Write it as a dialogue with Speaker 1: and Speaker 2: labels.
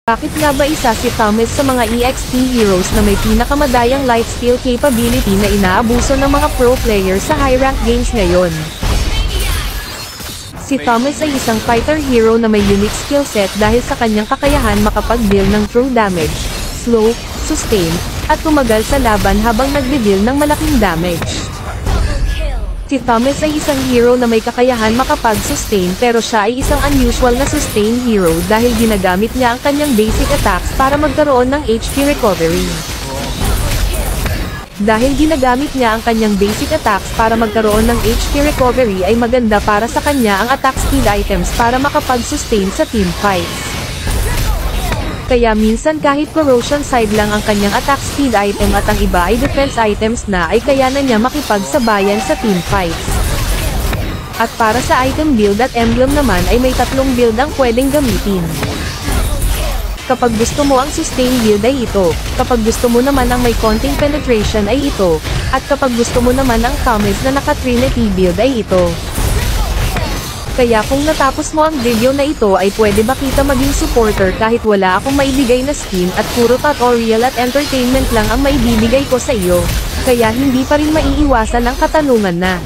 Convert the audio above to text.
Speaker 1: Bakit nga ba isa si Thomas sa mga EXP heroes na may pinakamadayang lifesteal capability na inaabuso ng mga pro players sa high rank games ngayon? Si Thomas ay isang fighter hero na may unique skill set dahil sa kanyang kakayahan makapag-deal ng true damage, slow, sustain, at tumagal sa laban habang nagde-deal ng malaking damage. Si Thomas ay isang hero na may kakayahan makapag-sustain pero siya ay isang unusual na sustain hero dahil ginagamit niya ang kanyang basic attacks para magkaroon ng HP recovery. Dahil ginagamit niya ang kanyang basic attacks para magkaroon ng HP recovery ay maganda para sa kanya ang attack speed items para makapag-sustain sa team fights. Kaya minsan kahit corrosion side lang ang kanyang attack speed item at ang iba ay defense items na ay kaya na niya makipagsabayan sa team fights. At para sa item build at emblem naman ay may tatlong build ang pwedeng gamitin. Kapag gusto mo ang sustain build ay ito, kapag gusto mo naman ang may konting penetration ay ito, at kapag gusto mo naman ang Thomas na naka-trinity build ay ito. Kaya kung natapos mo ang video na ito ay pwede ba kita maging supporter kahit wala akong maibigay na skin at puro tutorial at entertainment lang ang maibibigay ko sa iyo. Kaya hindi pa rin maiiwasan ang katanungan na,